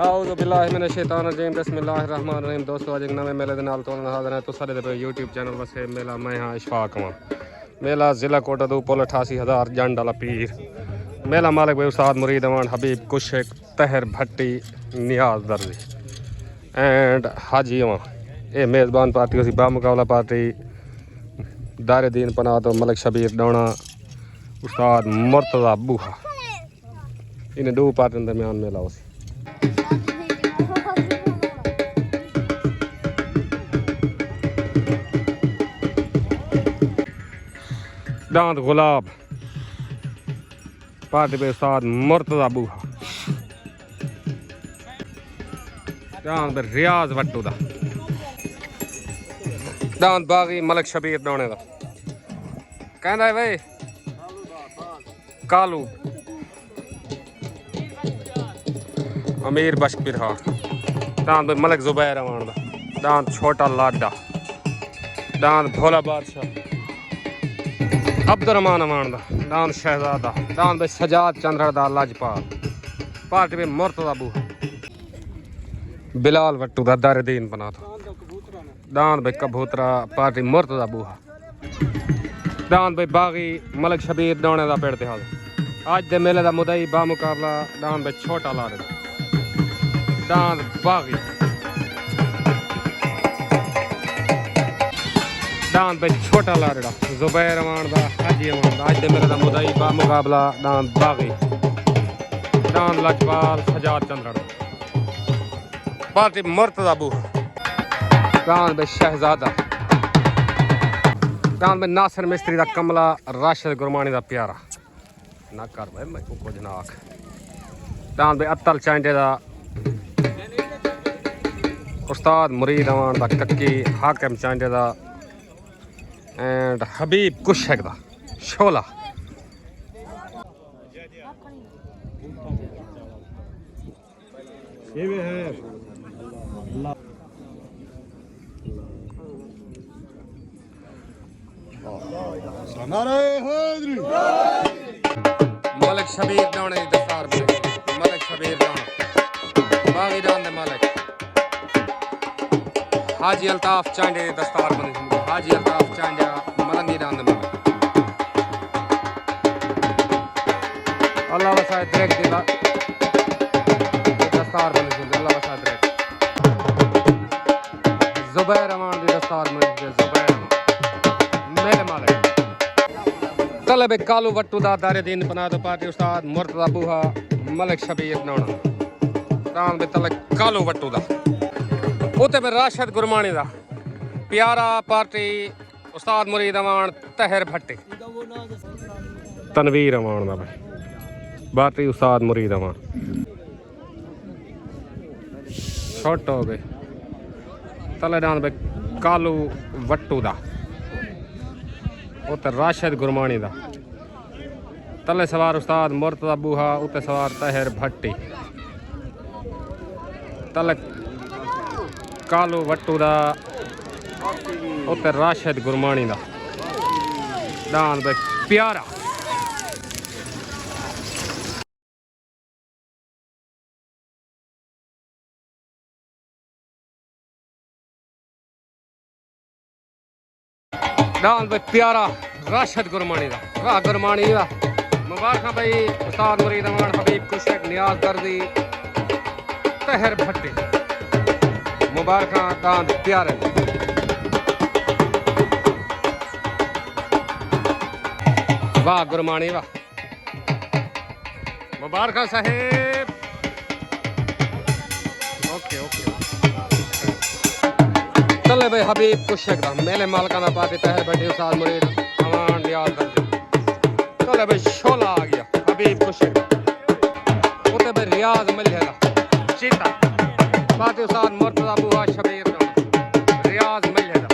आऊज़ु बिल्लाहि मिनश शैतानिर रजीम बिस्मिल्लाहिर रहमानिर रहीम। दोस्तों अज एक नवे मेले दे नाल तुहानू हाज़िर है। तुसां दे यूट्यूब चैनल वसे मेला मैं हाँ इशफाक वां। मेला ज़िला कोटदू पुल 88,000 जंड वाला पीर मेला मालिक भाई उस्ताद मुरीद अवान हबीब कुशक तहर भट्टी नियाज दर्जी एंड हाजी अवां। ये मेज़बान पार्टी उसी बामुकाबला पार्टी दारे दीन पना तो मलिक शबीर डोना उस्ताद मुर्तज़ा बूहा इन्हें दो पार्टियों दरमियान मेला उसी दांत गुलाब पार्टी पे उस्ताद मुर्तज़ा बूहा दांत पे रियाज वट्टू दा दांत बागी मलिक शबीर डोने दा कहना है भाई कालू अमीर बशपीर हा दांत पे मलिक जुबैर अवान दा दांत छोटा लाडा दांत भोला बादशाह अब्दुर्रहमान अवान दा दांत शहजादा दांत पे सजाद चंद्र दा लाजपाल पार्टी पे मुर्तज़ा बूहा बिलाल वट्टू दा दारे दीन बना था दांत पे कबूतरा पार्टी मुर्तज़ा बूहा दांत पे बागी मलिक शबीर डोने दा पेड़ तिहाज आज दे मेले दा मुदई बामुकाबला दांत पे छोटा लाड़े दांत बागी दांत पे छोटा लाड़ेड़ा जुबैर अवान दा हाजी अवान दा आज दे मेले दा मुदई बामुकाबला दांत बागी दांत लजपाल सजाद चंद्र पार्टी मुर्तज़ा बूहा दांत पे शहजादा दांत पे नासिर मिस्त्री दा कमला राशिद गुरमानी दा प्यारा ना कर भाई मैं को कुछ ना आख दांत पे अत्तल चांडे दा उस्ताद मुरीद अवान दा कक्की हाकिम चांडे दा एंड हबीब कुशक दा शोला ये भी है मलिक शबीर डोने दी दस्तार पे मलिक शबीर डोना बागी दान दे मालिक हाजी अल्ताफ चांडे दी दस्तार बनी हाजी अल्ताफ चांडा मलंगी दान दे मालिक अल्लाह वसाए दरेक दी दस्तार बनी अल्लाह वसाए दरेक जुबैर अवान दी दस्तार बनी जुबैर मेरे मालिक तलब कालू वट्टू दा दारे दीन बना तो पार्टी उस्ताद मुर्तज़ा बूहा मलिक शबीर डोना दान बे तलब कालू वट्टू दा उते पे राशिद गुरमानी दा प्यारा पार्टी उस्ताद मुरीद अवान तहर भट्टी तनवीर अवान दा भाई पार्टी उस्ताद मुरीद अवान शॉर्ट हो गए तले दान पे कालू वट्टू दा उते राशिद गुरमानी दा तले सवार उस्ताद मुर्तज़ा बूहा उते सवार तहर भट्टी तले कालू वट्टू दा उते राशिद गुरमानी दा दान पे प्यारा दान पे प्यारा राशिद गुरमानी दा वाह गुरमानी दा मुबारक भाई उस्ताद मुरीद अवान हबीब कुशक नियाज दर्जी तहर भट्टी मुबारक दान प्यारे वाह गुरमानी वाह मुबारक साहेब ओके ओके चले भाई हबीब कुशक दा मेले मालका दा पार्टी तहर भट्टी उस्ताद मुरीद अवान नियाज दर्जी चले भाई शोला आ गया हबीब कुशक उते भाई रियाज मिले दा चीता पार्टी उस्ताद मुर्तज़ा बूहा शबीर रियाज मिले दा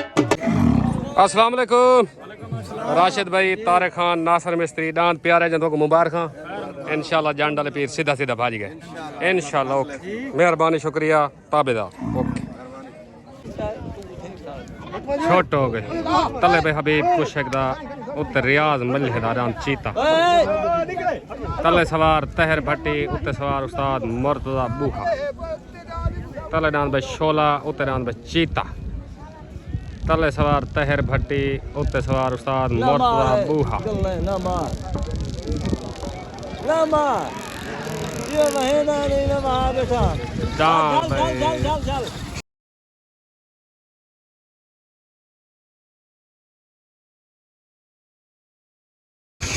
अस्सलाम वालेकुम राशिद भाई तारिक खान नासिर मिस्त्री दांत प्यारे जंदों को मुबारक इंशाल्लाह जान डाले पीर सीधा सीधा भाज गए इंशाल्लाह ओके मेहरबानी शुक्रिया ताबेदार ओके छोट हो गए तले पे हबीब कुशक दा उत्तर रियाज मल्हेदारान चीता तले सवार तहर भट्टी उत्ते सवार उस्ताद मुर्तजा बूहा तले डांद भाई शोला उत्ते डांद भाई चीता तले सवार तहर भट्टी उत्ते सवार उस्ताद मुर्तजा बूहा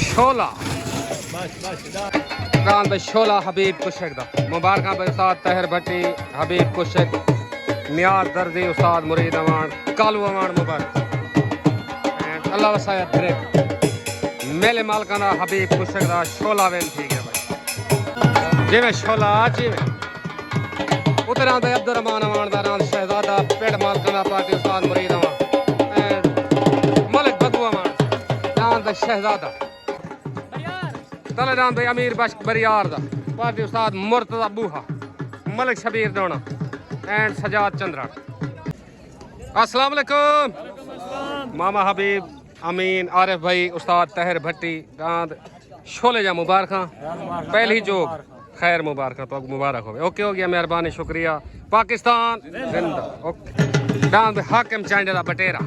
शोला डांद भाई शोला हबीब कुशक दा मुबारक भाई उस्ताद तहर भट्टी हबीब कुशक नियाज दर्दी उस्ताद मुरीद अमान कालू अमान मुबारक अल्लाह वसाया दरे मेले मालकाना हबीब कुशक दा शोला वेन थी गया भाई जिवें शोला जिवें उतरा भाई अब्दुलरहमान अमान दा नाम शहजादा पेड़ मालकाना पार्टी उस्ताद मुरीद अमान मलिक बदू अमान नाम दा शहजादा तले नाम भाई अमीर बख्श बरियार दा party Ustad Murtaza Buha Malik Shabir Dona and Sajjad Chandra अस्सलाम वालेकुम मामा हबीब अमीन आरिफ भाई उस्ताद तहर भट्टी गांद शोले जा मुबारक पहली जोग खैर मुबारक तो मुबारक हो ओके हो गया मेहरबानी शुक्रिया पाकिस्तान जिंदा ओके गांद हाकिम चांडला बटेरा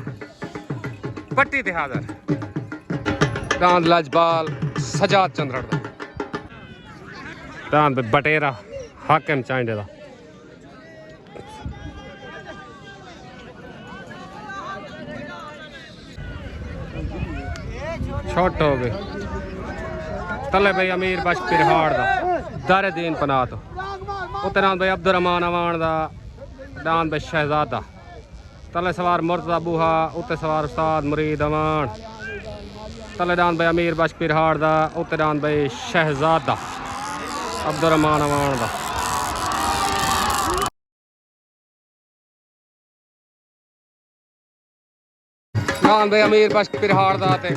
पट्टी ते हाजिर गांद लाजबाल सजाद चंद्रा गांद बटेरा हाकिम चांडला छोट हो गए तले भाई अमीर बख्श पिरहाड़ दा दारे दीन पनाह तो उत्ते नाम भाई अब्दुलरहमान अमान दा डांद भाई शहजादा तले सवार मुर्तजा बूहा उत्ते सवार उस्ताद मुरीद अमान तले डांद भाई अमीर बख्श पिरहाड़ दा उत्ते डांद भाई शहजादा अब्दुलरहमान अमान दा डांद भाई अमीर बख्श पिरहाड़ दा ते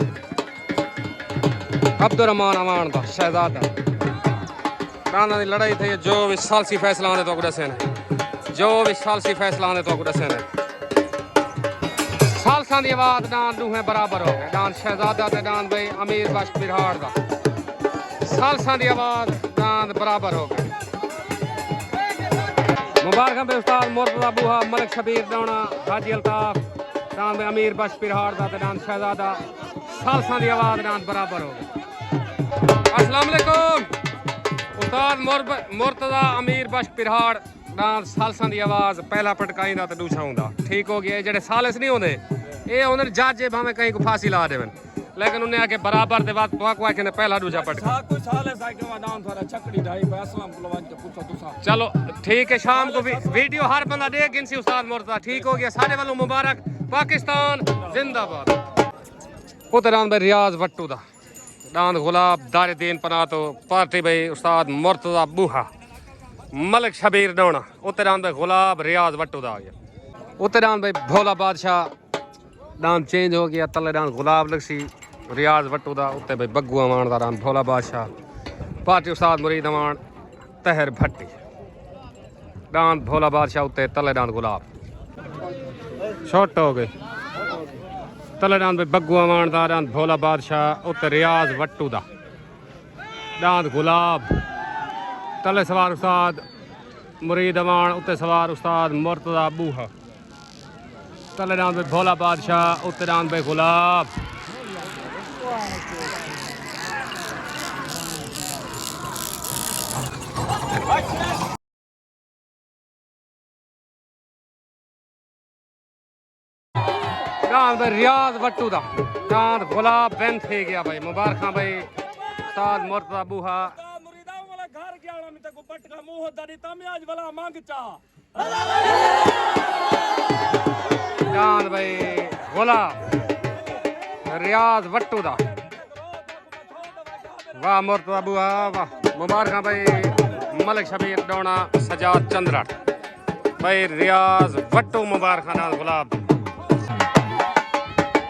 अब्दुलरहमान अमान दा शहजादा डांदा दी लड़ाई थी जो भी सालसी फैसला आंदे तो दसे ने जो भी सालसी फैसला आंदे तो दसे ने सालसा दी आवाज डांद दूहें बराबर हो गए डांद शहजादा ते डांद भाई अमीर बख्श पिरहाड़ दा सालसा दी आवाज डांद बराबर हो गए मुबारक भाई उस्ताद मुर्तजा बूहा मलिक शबीर डोना हाजी अल्ताफ डांद भाई अमीर बख्श पिरहाड़ दा ते डांद शहजादा सालसा दी आवाज डांद बराबर हो गए अस्सलाम वालेकुम उस्ताद मुर्तजा अमीर बख्श पिरहाड़ डांद सालसा दी आवाज पहला पटकाई दा ते दूसरा हुंदा ठीक हो गया जेडे सालिस नहीं होंदे ए होंदे जज भावे कहीं को फांसी ला देवन लेकिन उन्हें आके बराबर दे बात तो को आके पहला दूसरा पटका कोई सालिस आके डांद थोड़ा छकड़ी ढाई पे अस्सलाम कुलवान के पूछो तुसा चलो ठीक है शाम को वीडियो हर बंदा देख गिनसी उस्ताद मुर्तजा ठीक हो गया सारे वालों मुबारक पाकिस्तान जिंदाबाद उतरान भाई रियाज वट्टू दा डांद गुलाब दारे दीन पनाह तो पार्टी भाई उस्ताद मुर्तजा बूहा मलिक शबीर डोना उत्तरान भाई गुलाब रियाज वट्टू दा आ गया उत्तरान भाई भोला बादशाह डांद चेंज हो गया तले डांद गुलाब लगसी रियाज वट्टू दा उत्ते भाई बग्गू अमान दा डांद भोला बादशाह पार्टी उस्ताद मुरीद अमान तहर भट्टी डांद भोला बादशाह उत्ते तले डांद गुलाब छोट हो गए तले डांद भाई बग्गू अमान दा डांद भोला बादशाह उत्ते रियाज वट्टू दा डांद गुलाब तले सवार उस्ताद मुरीद अमान उत्ते सवार उस्ताद मुर्तजा बूहा तले डांद भाई भोला बादशाह उत्ते डांद भाई गुलाब डांद भाई रियाज वट्टू दा डांद गुलाब बेन थे गया भाई मुबारक भाई उस्ताद मुर्तजा बूहा डांद भाई गुलाब रियाज वट्टू दा वाह मुर्तजा बूहा वाह मुबारक भाई मलिक शबीर डोना सजाद चंद्रा भाई रियाज वट्टू मुबारक डांद गुलाब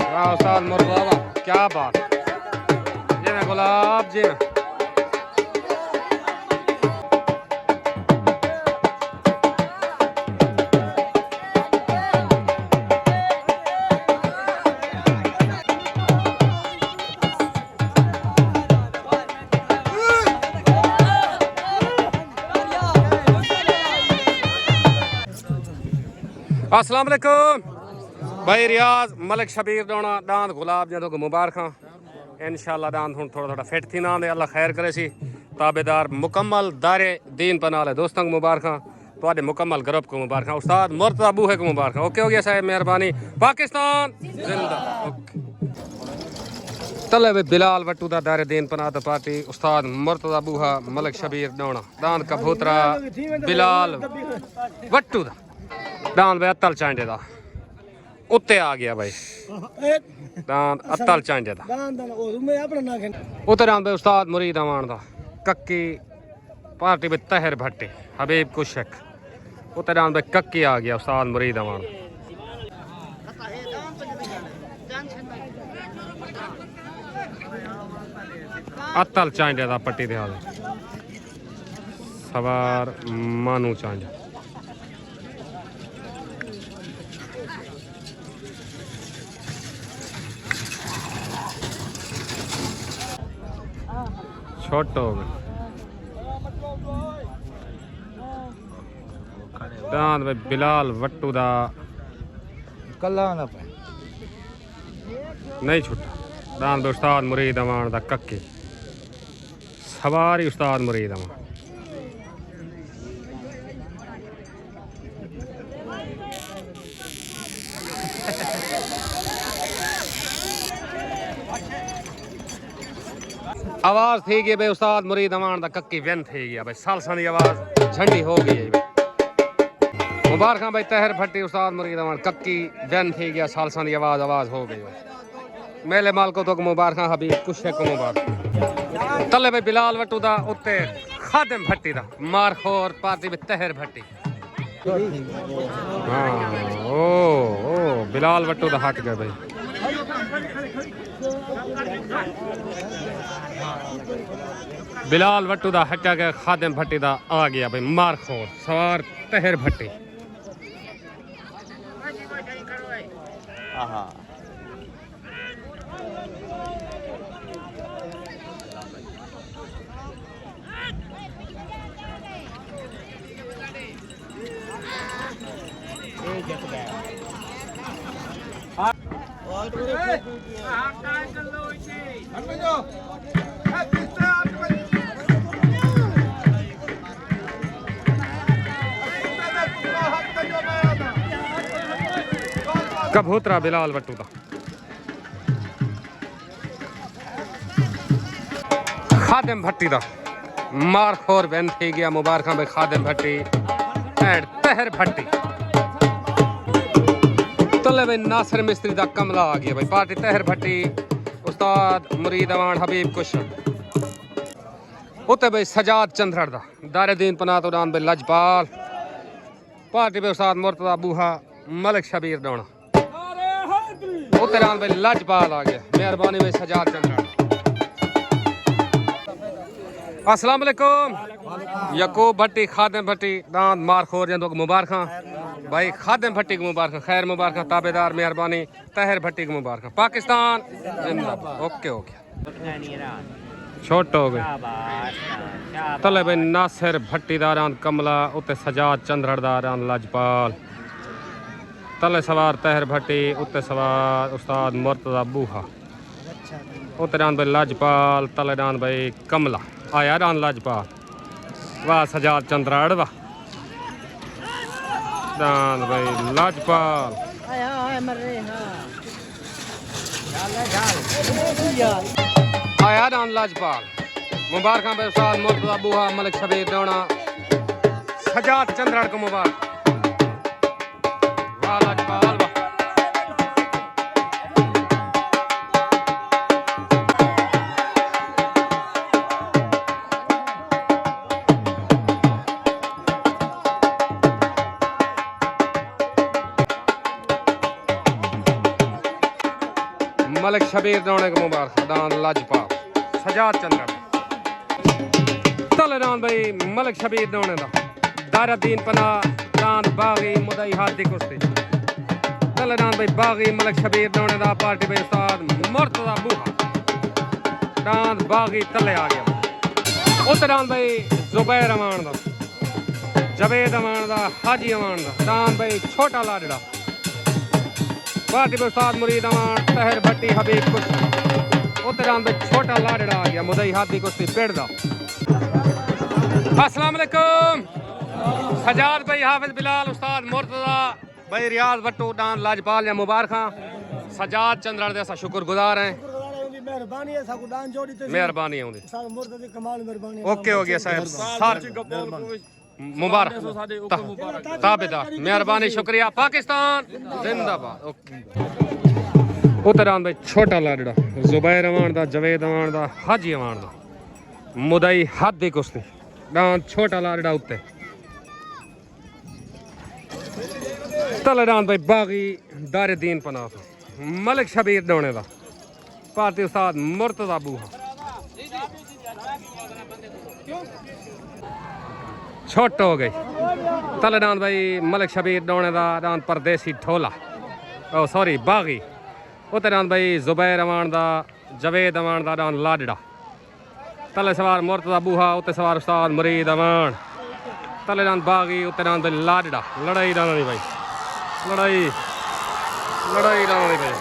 वाह उस्ताद मुर्तजा वाह क्या बात जी मैं गुलाब जी मैं अस्सलाम वालेकुम भाई रियाज मलिक शबीर डोना दांद गुलाब जदों को मुबारक इंशाल्लाह दांद हुन थोड़ा थोड़ा फिट थी ना दे अल्लाह खैर करे सी ताबेदार मुकम्मल दारे दीन पनाले दोस्तों को मुबारक तो मुकम्मल ग्रुप को मुबारक उस्ताद मुर्तज़ा बूहे को मुबारक ओके हो गया साहब मेहरबानी पाकिस्तान जिंदा ओके तले वे बिलाल वट्टू दा दारे दीन पनात पार्टी उस्ताद मुर्तज़ा बूहा मलिक शबीर डोना दांद कबूतरा बिलाल वट्टू दा दांद वे अत्तल चांडे दा उत्ते आ गया भाई दांद अत्तल चांडे दा उत्ते दांद उस्ताद मुरीद अमान दा कक्की पार्टी में तहर भट्टी हबीब कुशक उत्ते दांद कक्की आ गया उस्ताद मुरीद अमान अत्तल चांडे दा पट्टी दे हाल सवार मानू चांडे छोटो दांद में बिलाल वट्टू दा कल्ला ना पे नहीं छुट्टा दांद में उस्ताद मुरीद अमान दा कक्की सवारी उस्ताद मुरीद अमान आवाज थी गई भाई उस्ताद मुरीद अमान दा कक्की व्यन थी गया भाई सालसा दी आवाज झंडी हो गई है भाई मुबारक भाई तहर भट्टी उस्ताद मुरीद अमान कक्की व्यन थी गया सालसा दी आवाज हो गई भाई मेले माल को तो मुबारक हबीब कुशे को मुबारक तले भाई बिलाल वट्टू दा उत्ते खादिम भट्टी दा मारखोर पार्टी में तहर भट्टी हाँ ओ बिलाल वट्टू दा हट गया भाई बिलाल वट्टू दा हटा के खादिम भट्टी दा आ गया भाई मारखोर सवार तहर भट्टी कबूतरा बिलाल वट्टू दा खादिम भट्टी दा मारखोर बैन थी गया मुबारक भाई खादिम भट्टी एंड तहर भट्टी तले भाई नासिर मिस्त्री दा कमला आ गया भाई पार्टी तहर भट्टी उस्ताद मुरीद अमान हबीब कुशक उत्ते भाई सजाद चंद्रड़ दा दारे दीन पनात उड़ान भाई लजपाल पार्टी भाई उस्ताद मुर्तज़ा बूहा मलिक शबीर डोना उत्ते दान भाई लजपाल आ गया मेहरबानी भाई सजाद चंद्रड़ अस्सलाम वालेकुम यकूब भट्टी खादिम भट्टी दांद मारखोर जंदो को मुबारक भाई खादिम भट्टी को मुबारक खैर मुबारक ताबेदार मेहरबानी तहर भट्टी को मुबारक पाकिस्तान जिंदाबाद ओके ओके छोट हो गए तले भाई नासिर भट्टी दारान कमला उत्ते सजाद चंद्रड़ दारान लजपाल तले सवार तहर भट्टी उत्ते सवार उस्ताद मुर्तज़ा बूहा उत्ते दान भाई लजपाल तले दान भाई कमला आया दान लजपाल वाह सजाद चंद्रड़ वाह दान भाई लजपाल आया दान लजपाल मुबारक भाई उस्ताद मुर्तज़ा बूहा मलिक शबीर डोना सजाद चंद्रड़ को मुबारक वाह लजपाल वाह मलिक शबीर डोने को मुबारक दान लजपाल सजाद चंद्रड़ तले दान भाई मलिक शबीर डोने दा दारा दीन पना दान बागी मुदई हाथ दी कुश्ती तले दान भाई बागी मलिक शबीर डोने दा पार्टी भाई उस्ताद मुर्तज़ा बूहा दान बागी तले आ गया उत्ते दान भाई जुबैर अमान दा जवेद अमान दा हाजी अमान दा दान भाई छोटा लाडड़ा भारती उस्ताद मुरीद अमान तहर भट्टी हबीब कुछ उतरान भाई छोटा लाडड़ा आ गया मुदई हाथी कुश्ती पेड़ दा। अस्सलाम वालेकुम सजाद भाई हाफिज बिलाल उस्ताद मुर्तजा भाई रियाज भट्टू दान लाजपाल या मुबारक सजाद चंद्रण दे असा शुक्रगुजार हैं मेहरबानी है साकू दान जोड़ी ते मेहरबानी होंदी साकू मुर्तजा कमाल मेहरबानी ओके हो गया साहब सार मुबारक ताबेदार मेहरबानी शुक्रिया पाकिस्तान जिंदाबाद ओके उतरान भाई छोटा लाडड़ा जुबैर अमान दा जवेद अमान दा हाजी अमान दा मुदई हद दी कुश्ती दान छोटा लाडड़ा उत्ते तलडान भाई बागी दारुद्दीन पनाह मलिक शबीर डोने दा भारती उस्ताद मुर्तजा बूहा छोट हो गई तलडान भाई मलिक शबीर डोने दा दान परदेसी ठोला ओ सॉरी बागी उतरान भाई जुबैर अमान दा जवेद अमान दा दान लाडड़ा तले सवार मुर्तजा बूहा उत्ते सवार उस्ताद मुरीद अमान तलडान बागी उतरान भाई लाडड़ा लड़ाई दाना नहीं भाई लड़ाई लड़ाई दाना नहीं भाई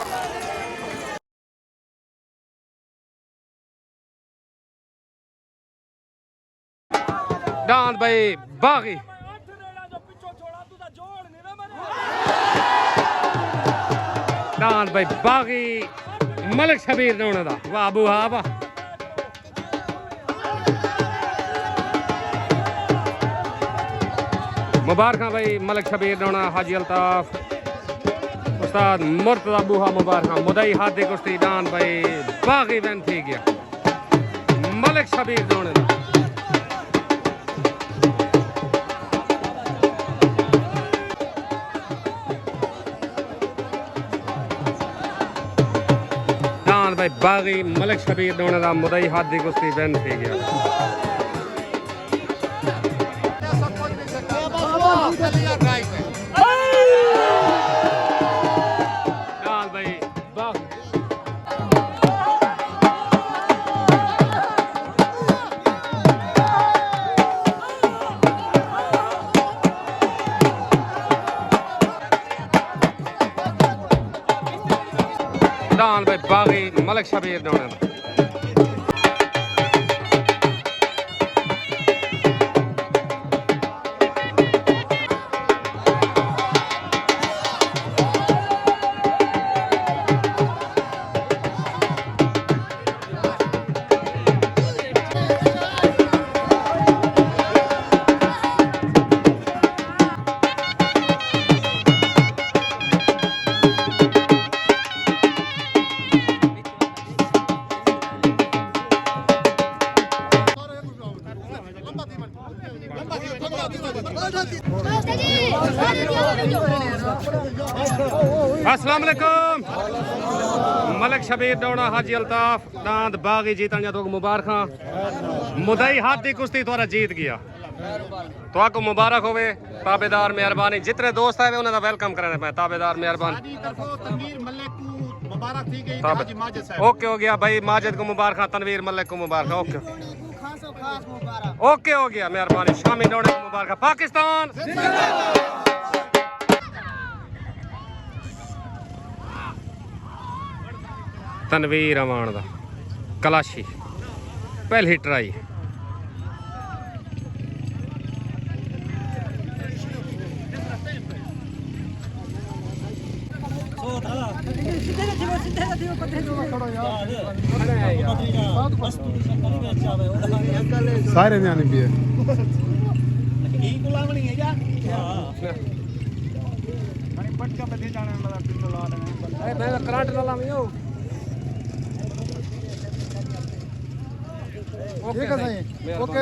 दान भाई बागी दान भाई बागी मलिक शबीर डोने दा वाह बूहा वाह मुबारक भाई मलिक शबीर डोना हाजी अल्ताफ उस्ताद मुर्तजा बूहा मुबारक मुदई हाथी कुश्ती दान भाई बागी वैन थी गया मलिक शबीर डोने दा भाई बागी मलिक शबीर डोने दा मुदई हाथी कुश्ती वैन थी गया दान भाई बागी मलिक शबीर डोने दा अस्सलाम वालेकुम मलिक शबीर डोना हाजी अल्ताफ दांद बागी जीतन तो मुबारक मुदई हाथी कुश्ती थोड़ा जीत गया तो आपको मुबारक होवे ताबेदार मेहरबानी जितने दोस्त है उन्हें वेलकम करने पे ताबेदार मेहरबानी ओके हो गया भाई माजिद को मुबारक तनवीर मलिक को मुबारक ओके ओके हो गया मेहरबानी शामी डोने को मुबारक पाकिस्तान तनवीर अमान दा कलाशी पहली ट्राई सारे न्याने भी है करंट ला ओके